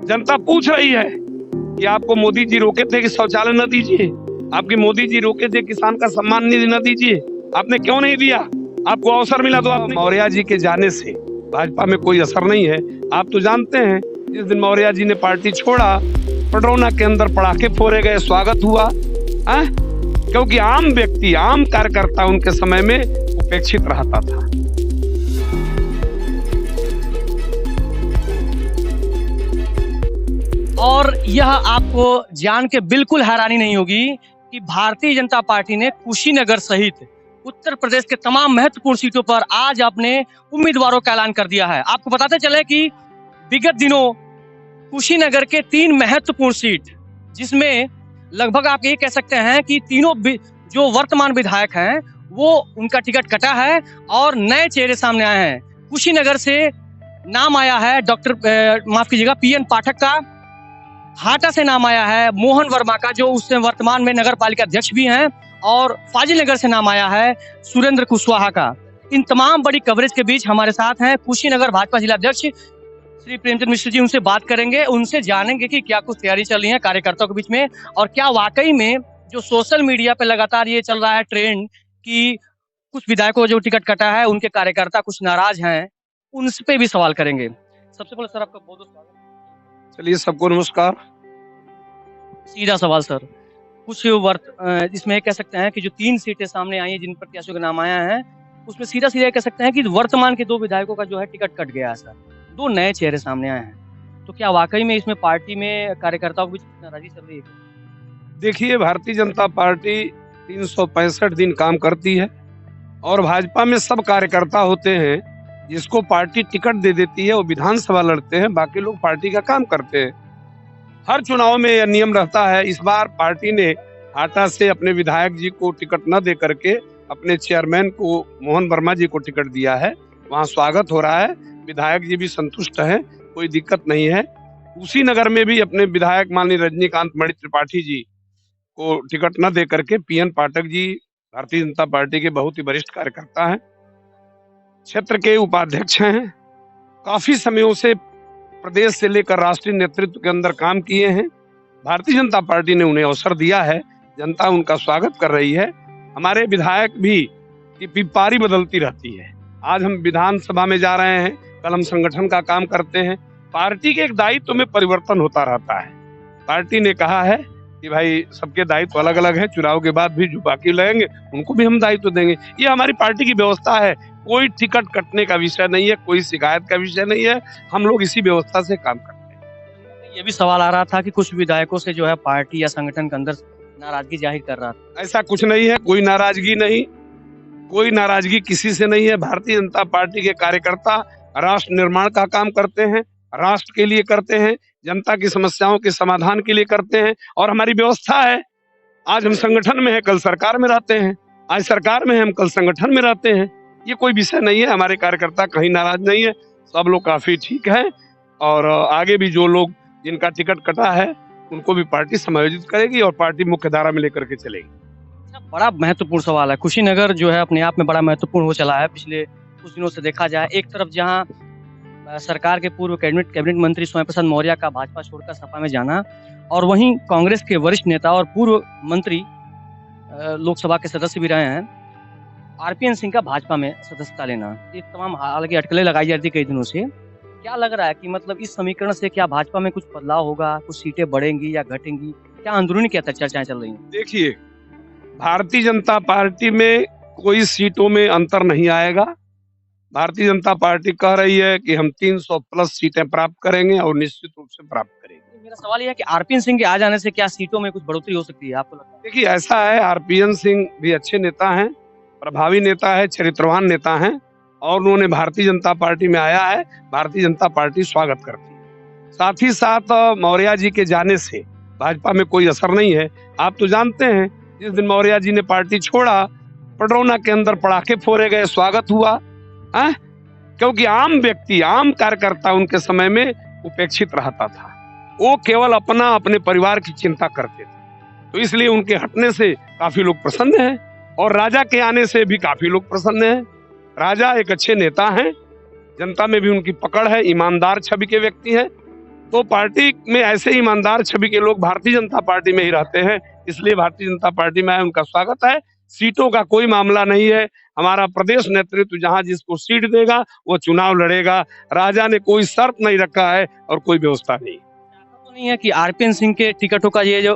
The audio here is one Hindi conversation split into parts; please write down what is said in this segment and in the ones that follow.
जनता पूछ रही है कि आपको मोदी जी रोके थे कि शौचालय न दीजिए, आपके मोदी जी रोके थे किसान का सम्मान निधि न दीजिए, आपने क्यों नहीं दिया? आपको अवसर मिला तो आपने। मौर्य जी के जाने से भाजपा में कोई असर नहीं है। आप तो जानते हैं जिस दिन मौर्य जी ने पार्टी छोड़ा, पडरौना के अंदर पटाखे फोड़े गए, स्वागत हुआ है? क्योंकि आम व्यक्ति, आम कार्यकर्ता उनके समय में उपेक्षित रहता था। और यह आपको जान के बिल्कुल हैरानी नहीं होगी कि भारतीय जनता पार्टी ने कुशीनगर सहित उत्तर प्रदेश के तमाम महत्वपूर्ण सीटों पर आज अपने उम्मीदवारों का ऐलान कर दिया है। आपको बताते चले कि विगत दिनों कुशीनगर के 3 महत्वपूर्ण सीट, जिसमें लगभग आप ये कह सकते हैं कि तीनों जो वर्तमान विधायक हैं वो उनका टिकट कटा है और नए चेहरे सामने आए हैं। कुशीनगर से नाम आया है माफ कीजिएगा PN पाठक का, हाटा से नाम आया है मोहन वर्मा का जो उससे वर्तमान में नगर पालिका अध्यक्ष भी हैं, और फाजिलनगर से नाम आया है सुरेंद्र कुशवाहा का। इन तमाम बड़ी कवरेज के बीच हमारे साथ हैं कुशीनगर भाजपा जिला अध्यक्ष श्री प्रेमचंद मिश्र जी। उनसे बात करेंगे, उनसे जानेंगे कि क्या कुछ तैयारी चल रही है कार्यकर्ताओं के बीच में, और क्या वाकई में जो सोशल मीडिया पे लगातार ये चल रहा है ट्रेंड कि कुछ विधायकों को जो टिकट कटा है उनके कार्यकर्ता कुछ नाराज हैं, उन पे भी सवाल करेंगे। सबसे पहले सर आपका बहुत बहुत स्वागत। चलिए, सबको नमस्कार। सीधा सवाल सर, कुछ इसमें कह सकते हैं कि जो 3 सीटें सामने आई हैं जिन प्रत्याशियों के नाम आया है, उसमें सीधा सीधा कह सकते हैं कि वर्तमान के 2 विधायकों का जो है टिकट कट गया है सर, 2 नए चेहरे सामने आए हैं। तो क्या वाकई में इसमें पार्टी में कार्यकर्ताओं के बीच नाराजगी चल रही है? देखिए, भारतीय जनता पार्टी 365 दिन काम करती है और भाजपा में सब कार्यकर्ता होते हैं। जिसको पार्टी टिकट दे देती है वो विधानसभा लड़ते हैं, बाकी लोग पार्टी का काम करते हैं। हर चुनाव में यह नियम रहता है। इस बार पार्टी ने हाटा से अपने विधायक जी को टिकट न दे करके अपने चेयरमैन को मोहन वर्मा जी को टिकट दिया है। वहाँ स्वागत हो रहा है, विधायक जी भी संतुष्ट हैं, कोई दिक्कत नहीं है। कुशीनगर में भी अपने विधायक माननीय रजनीकांत मणि त्रिपाठी जी को टिकट न दे करके PN पाठक जी भारतीय जनता पार्टी के बहुत ही वरिष्ठ कार्यकर्ता हैं, क्षेत्र के उपाध्यक्ष हैं, काफी समयों से प्रदेश से लेकर राष्ट्रीय नेतृत्व के अंदर काम किए हैं। भारतीय जनता पार्टी ने उन्हें अवसर दिया है, जनता उनका स्वागत कर रही है। हमारे विधायक भी की पारी बदलती रहती है। आज हम विधानसभा में जा रहे हैं, कल हम संगठन का काम करते हैं। पार्टी के एक दायित्व में परिवर्तन होता रहता है। पार्टी ने कहा है कि भाई सबके दायित्व अलग अलग है, चुनाव के बाद भी जो बाकी लगेंगे उनको भी हम दायित्व देंगे। ये हमारी पार्टी की व्यवस्था है। कोई टिकट कटने का विषय नहीं है, कोई शिकायत का विषय नहीं है। हम लोग इसी व्यवस्था से काम करते हैं। ये भी सवाल आ रहा था कि कुछ विधायकों से जो है पार्टी या संगठन के अंदर नाराजगी जाहिर कर रहा था। ऐसा कुछ नहीं है, कोई नाराजगी नहीं, कोई नाराजगी किसी से नहीं है। भारतीय जनता पार्टी के कार्यकर्ता राष्ट्र निर्माण का काम करते हैं, राष्ट्र के लिए करते हैं, जनता की समस्याओं के समाधान के लिए करते हैं, और हमारी व्यवस्था है। आज हम संगठन में हैं, कल सरकार में रहते हैं, आज सरकार में हैं, हम कल संगठन में रहते हैं। ये कोई विषय नहीं है। हमारे कार्यकर्ता कहीं नाराज नहीं है, सब लोग काफी ठीक है, और आगे भी जो लोग जिनका टिकट कटा है उनको भी पार्टी समायोजित करेगी और पार्टी मुख्य धारा में लेकर के चलेगी। बड़ा महत्वपूर्ण सवाल है। कुशीनगर जो है अपने आप में बड़ा महत्वपूर्ण हो चला है पिछले कुछ दिनों से। देखा जाए, एक तरफ जहां सरकार के पूर्व कैबिनेट मंत्री स्वयं प्रसाद मौर्य का भाजपा छोड़कर सपा में जाना, और वहीं कांग्रेस के वरिष्ठ नेता और पूर्व मंत्री लोकसभा के सदस्य भी रहे हैं RPN सिंह का भाजपा में सदस्यता लेना, ये तमाम हालांकि अटकलें लगाई जाती कई दिनों से। क्या लग रहा है कि मतलब इस समीकरण से क्या भाजपा में कुछ बदलाव होगा, कुछ सीटें बढ़ेंगी या घटेंगी? क्या अंदरूनी क्या चर्चाएं चल रही हैं? देखिए, भारतीय जनता पार्टी में कोई सीटों में अंतर नहीं आएगा। भारतीय जनता पार्टी कह रही है कि हम 300+ सीटें प्राप्त करेंगे और निश्चित रूप से प्राप्त करेंगे। मेरा सवाल यह है कि RPN सिंह के आ जाने से क्या सीटों में कुछ बढ़ोतरी हो सकती है, आपको लगता है? देखिए, ऐसा है, RPN सिंह भी अच्छे नेता हैं, प्रभावी नेता है, चरित्रवान नेता हैं, और उन्होंने भारतीय जनता पार्टी में आया है। भारतीय जनता पार्टी स्वागत करती है। साथ ही साथ मौर्य जी के जाने से भाजपा में कोई असर नहीं है। आप तो जानते हैं जिस दिन मौर्य जी ने पार्टी छोड़ा, पडरौना के अंदर पटाखे फोड़े गए, स्वागत हुआ है? क्योंकि आम व्यक्ति, आम कार्यकर्ता उनके समय में उपेक्षित रहता था। वो केवल अपने परिवार की चिंता करते थे, तो इसलिए उनके हटने से काफी लोग प्रसन्न हैं, और राजा के आने से भी काफी लोग प्रसन्न हैं। राजा एक अच्छे नेता हैं, जनता में भी उनकी पकड़ है, ईमानदार छवि के व्यक्ति हैं। तो पार्टी में ऐसे ईमानदार छवि के लोग भारतीय जनता पार्टी में ही रहते हैं, इसलिए भारतीय जनता पार्टी में उनका स्वागत है। सीटों का कोई मामला नहीं है, हमारा प्रदेश नेतृत्व जहां जिसको सीट देगा वो चुनाव लड़ेगा। राजा ने कोई शर्त नहीं रखा है और कोई व्यवस्था नहीं। ऐसा तो नहीं है कि आरपीएन सिंह के टिकटों का ये जो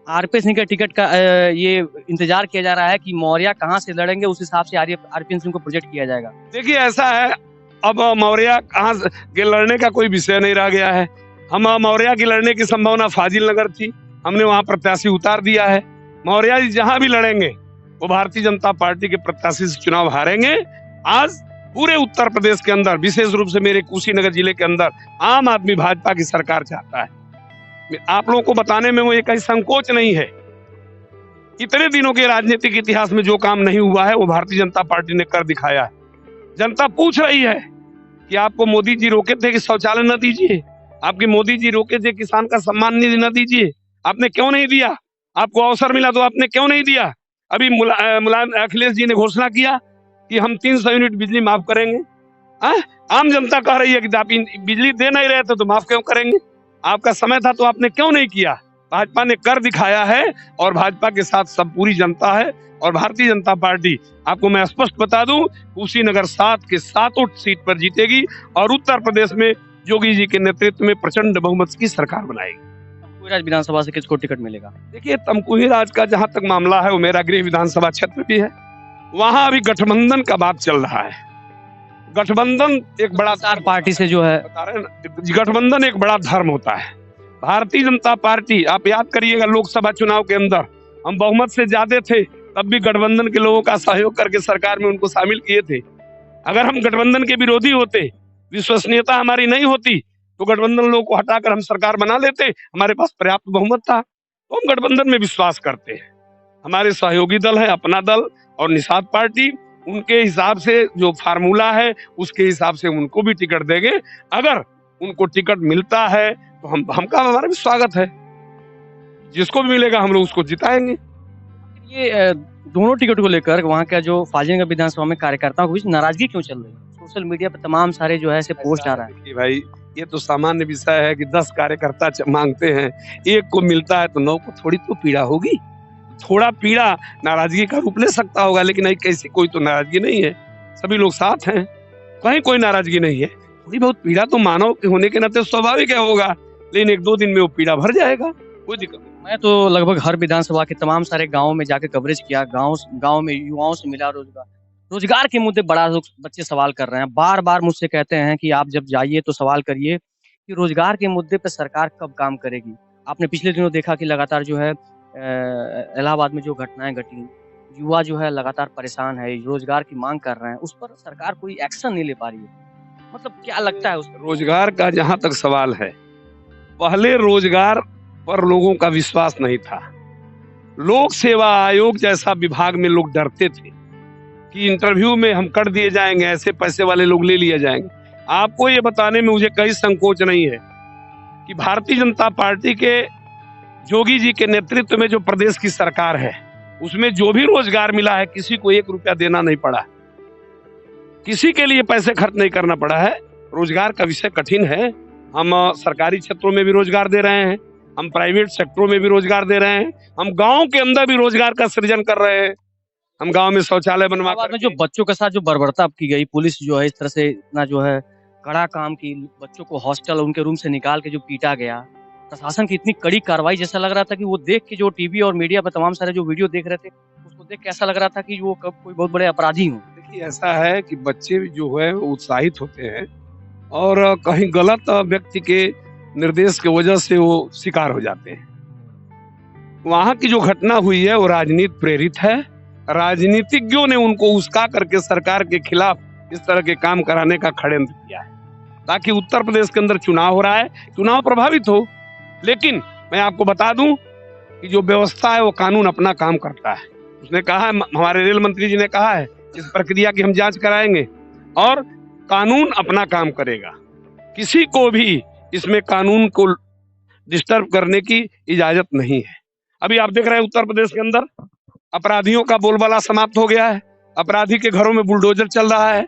आरपीएन सिंह के टिकट का ये इंतजार किया जा रहा है कि मौर्य कहाँ से लड़ेंगे, उस हिसाब से आरपीएन सिंह को प्रोजेक्ट किया जाएगा। देखिए ऐसा है, अब मौर्य कहाँ के लड़ने का कोई विषय नहीं रह गया है। हम मौर्य की लड़ने की संभावना फाजिल नगर थी, हमने वहां प्रत्याशी उतार दिया है। मौर्य जी जहां भी लड़ेंगे वो भारतीय जनता पार्टी के प्रत्याशी से चुनाव हारेंगे। आज पूरे उत्तर प्रदेश के अंदर, विशेष रूप से मेरे कुशीनगर जिले के अंदर आम आदमी भाजपा की सरकार चाहता है। आप लोगों को बताने में मुझे कहीं संकोच नहीं है। इतने दिनों के राजनीतिक इतिहास में जो काम नहीं हुआ है वो भारतीय जनता पार्टी ने कर दिखाया है। जनता पूछ रही है कि आपको मोदी जी रोके थे कि शौचालय न दीजिए, आपके मोदी जी रोके थे किसान का सम्मान निधि न दीजिए, आपने क्यों नहीं दिया? आपको अवसर मिला तो आपने क्यों नहीं दिया? अभी मुलायम अखिलेश जी ने घोषणा किया कि हम 300 यूनिट बिजली माफ करेंगे। आम जनता कह रही है कि आप बिजली दे नहीं रहे थे तो माफ क्यों करेंगे? आपका समय था तो आपने क्यों नहीं किया? भाजपा ने कर दिखाया है और भाजपा के साथ सब पूरी जनता है। और भारतीय जनता पार्टी, आपको मैं स्पष्ट बता दूं, कुशीनगर 7 के 7 सीट पर जीतेगी और उत्तर प्रदेश में योगी जी के नेतृत्व में प्रचंड बहुमत की सरकार बनाएगी। तमकुहीराज विधानसभा से किसको टिकट मिलेगा? देखिए तमकुहीराज का जहां तक मामला है वो मेरा गृह विधानसभा क्षेत्र भी है, वहां अभी गठबंधन का बात चल रहा है। गठबंधन एक बड़ा पार्टी से जो है, बता रहे हैं, गठबंधन एक बड़ा धर्म होता है। भारतीय जनता पार्टी, आप याद करिएगा लोकसभा चुनाव के अंदर हम बहुमत से ज्यादा थे, तब भी गठबंधन के लोगों का सहयोग करके सरकार में उनको शामिल किए थे। अगर हम गठबंधन के विरोधी होते, विश्वसनीयता हमारी नहीं होती, तो गठबंधन लोगों को हटाकर हम सरकार बना लेते। हमारे पास पर्याप्त बहुमत था, तो हम गठबंधन में विश्वास करते हैं। हमारे सहयोगी दल है अपना दल और निषाद पार्टी, उनके हिसाब से जो फार्मूला है उसके हिसाब से उनको भी टिकट देंगे। अगर उनको टिकट मिलता है तो हमका हमारा भी स्वागत है, जिसको भी मिलेगा हम लोग उसको जिताएंगे। ये दोनों टिकट को लेकर वहाँ का जो फाजिलनगर विधानसभा में कार्यकर्ताओं के बीच नाराजगी क्यों चल रही है? सोशल मीडिया पर तमाम सारे जो है ऐसे पोस्ट आ रहा है कि भाई ये तो सामान्य विषय है कि 10 कार्यकर्ता मांगते हैं, एक को मिलता है तो 9 को थोड़ी तो पीड़ा होगी। थोड़ा पीड़ा नाराजगी का रूप ले सकता होगा, लेकिन नहीं, कैसी कोई तो नाराजगी नहीं है, सभी लोग साथ हैं, कहीं कोई नाराजगी नहीं है। थोड़ी बहुत पीड़ा तो मानव के होने के नाते स्वाभाविक है होगा, लेकिन 1-2 दिन में वो पीड़ा भर जाएगा, कोई दिक्कत नहीं। मैं तो लगभग हर विधानसभा के तमाम सारे गाँव में जाके कवरेज किया, गाँव में युवाओं से मिला, रोजगार के मुद्दे बड़ा बच्चे सवाल कर रहे हैं। बार बार मुझसे कहते हैं कि आप जब जाइए तो सवाल करिए कि रोजगार के मुद्दे पर सरकार कब काम करेगी। आपने पिछले दिनों देखा कि लगातार जो है इलाहाबाद में जो घटनाएं घटी, युवा जो है लगातार परेशान है, रोजगार की मांग कर रहे हैं, उस पर सरकार कोई एक्शन नहीं ले पा रही है। मतलब क्या लगता है उस रोजगार का जहां तक सवाल है, पहले रोजगार पर लोगों का विश्वास नहीं था। लोक सेवा आयोग जैसा विभाग में लोग डरते थे कि इंटरव्यू में हम कर दिए जाएंगे, ऐसे पैसे वाले लोग ले लिए जाएंगे। आपको ये बताने में मुझे कहीं संकोच नहीं है कि भारतीय जनता पार्टी के योगी जी के नेतृत्व में जो प्रदेश की सरकार है उसमें जो भी रोजगार मिला है, किसी को 1 रुपया देना नहीं पड़ा, किसी के लिए पैसे खर्च नहीं करना पड़ा है। रोजगार का विषय कठिन है। हम सरकारी क्षेत्रों में भी रोजगार दे रहे हैं, हम प्राइवेट सेक्टरों में भी रोजगार दे रहे हैं, हम गाँव के अंदर भी रोजगार का सृजन कर रहे हैं। हम गांव में शौचालय बनवा कर जो बच्चों के साथ जो बर्बरता की गई, पुलिस जो है इस तरह से इतना जो है कड़ा काम की, बच्चों को हॉस्टल उनके रूम से निकाल के जो पीटा गया, प्रशासन की इतनी कड़ी कार्रवाई, जैसा लग रहा था कि वो देख के जो टीवी और मीडिया पर तमाम सारे जो वीडियो देख रहे थे उसको देख के ऐसा लग रहा था कि वो कब कोई बहुत बड़े अपराधी हो। देखिए ऐसा है कि बच्चे जो है उत्साहित होते हैं और कहीं गलत व्यक्ति के निर्देश की वजह से वो शिकार हो जाते हैं। वहां की जो घटना हुई है वो राजनीति प्रेरित है। राजनीतिज्ञों ने उनको उस्का करके सरकार के खिलाफ इस तरह के काम कराने का षड्यंत्र किया है ताकि उत्तर प्रदेश के अंदर चुनाव हो रहा है, चुनाव प्रभावित हो। लेकिन मैं आपको बता दूं कि जो व्यवस्था है वो कानून अपना काम करता है। उसने कहा है, हमारे रेल मंत्री जी ने कहा है, इस प्रक्रिया की हम जांच कराएंगे और कानून अपना काम करेगा। किसी को भी इसमें कानून को डिस्टर्ब करने की इजाजत नहीं है। अभी आप देख रहे हैं उत्तर प्रदेश के अंदर अपराधियों का बोलबाला समाप्त हो गया है, अपराधी के घरों में बुलडोजर चल रहा है।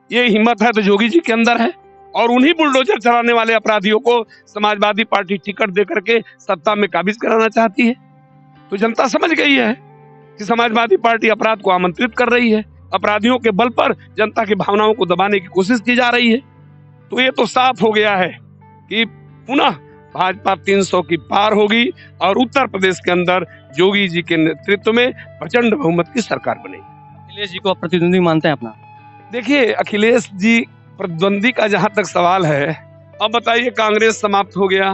ये हिम्मत है तो योगी जी के अंदर है और उन्हीं बुलडोजर चलाने वाले अपराधियों को समाजवादी पार्टी टिकट दे करके सत्ता में काबिज कराना चाहती है। तो जनता समझ गई है कि समाजवादी पार्टी अपराध को आमंत्रित कर रही है, अपराधियों के बल पर जनता की भावनाओं को दबाने की कोशिश की जा रही है। तो ये तो साफ हो गया है कि पुनः भाजपा 300 की पार होगी और उत्तर प्रदेश के अंदर योगी जी के नेतृत्व में प्रचंड बहुमत की सरकार बनेगी। अखिलेश जी को आप प्रतिद्वंदी मानते हैं अपना? देखिए, अखिलेश जी प्रतिद्वंदी का जहां तक सवाल है, अब बताइए, कांग्रेस समाप्त हो गया,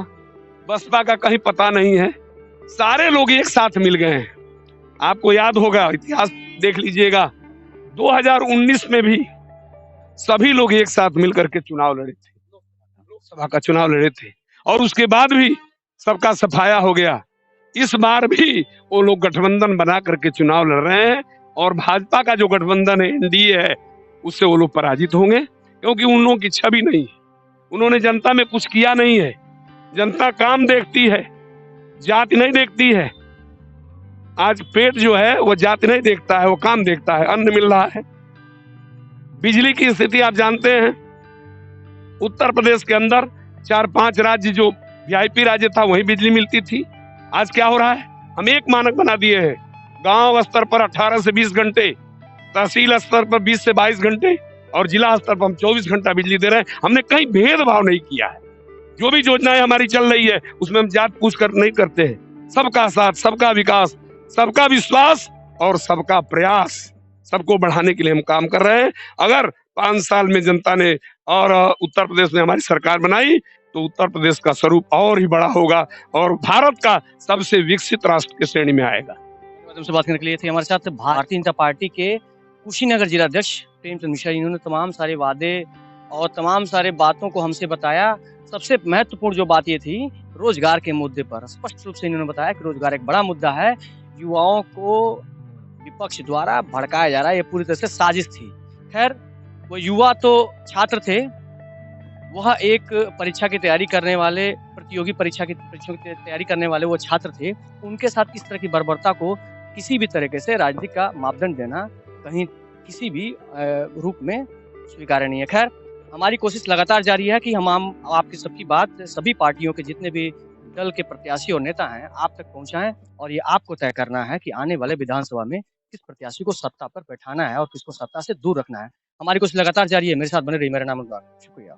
बसपा का कहीं पता नहीं है, सारे लोग एक साथ मिल गए हैं। आपको याद होगा, इतिहास देख लीजिएगा, 2019 में भी सभी लोग एक साथ मिलकर के चुनाव लड़े थे, लोकसभा का चुनाव लड़े थे, और उसके बाद भी सबका सफाया हो गया। इस बार भी वो लोग गठबंधन बना करके चुनाव लड़ रहे हैं और भाजपा का जो गठबंधन है, एनडीए है, उससे वो लोग पराजित होंगे, क्योंकि उन लोगों की छवि नहीं है। उन्होंने जनता में कुछ किया नहीं है। जनता काम देखती है, जाति नहीं देखती है। आज पेट जो है वो जाति नहीं देखता है, वो काम देखता है। अन्न मिल रहा है, बिजली की स्थिति आप जानते हैं, उत्तर प्रदेश के अंदर 4-5 राज्य जो वीआईपी राज्य था वहीं बिजली मिलती थी। आज क्या हो रहा है, हम एक मानक बना दिए हैं, गांव स्तर पर 18 से 20 घंटे, तहसील स्तर पर 20 से 22 घंटे और जिला स्तर पर हम 24 घंटा बिजली दे रहे हैं। हमने कहीं भेदभाव नहीं किया है। जो भी योजनाएं हमारी चल रही है उसमें हम जात पूछ कर नहीं करते हैं। सबका साथ, सबका विकास, सबका विश्वास और सबका प्रयास, सबको बढ़ाने के लिए हम काम कर रहे हैं। अगर 5 साल में जनता ने और उत्तर प्रदेश में हमारी सरकार बनाई तो उत्तर प्रदेश का स्वरूप और ही बड़ा होगा और भारत का सबसे विकसित राष्ट्र की श्रेणी में आएगा। से बात करने के लिए थे हमारे साथ भारतीय जनता पार्टी के कुशीनगर जिला अध्यक्ष प्रेमचंद मिश्रा। इन्होंने तमाम सारे वादे और तमाम सारे बातों को हमसे बताया। सबसे महत्वपूर्ण जो बात ये थी, रोजगार के मुद्दे पर स्पष्ट रूप से इन्होंने बताया कि रोजगार एक बड़ा मुद्दा है। युवाओं को विपक्ष द्वारा भड़काया जा रहा है, ये पूरी तरह से साजिश थी। खैर, वो युवा तो छात्र थे, वह एक परीक्षा की तैयारी करने वाले, प्रतियोगी परीक्षा की तैयारी करने वाले वो छात्र थे। उनके साथ इस तरह की बर्बरता को किसी भी तरीके से राजनीति का मापदंड देना कहीं किसी भी रूप में स्वीकार्य नहीं है। खैर, हमारी कोशिश लगातार जारी है कि हम आपकी सबकी बात सभी पार्टियों के जितने भी दल के प्रत्याशी और नेता हैं आप तक पहुंचाएं, और ये आपको तय करना है कि आने वाले विधानसभा में किस प्रत्याशी को सत्ता पर बैठाना है और किसको सत्ता से दूर रखना है। हमारी कोशिश लगातार जारी है। मेरे साथ बने रहिए। मेरा नाम अनुराग। शुक्रिया।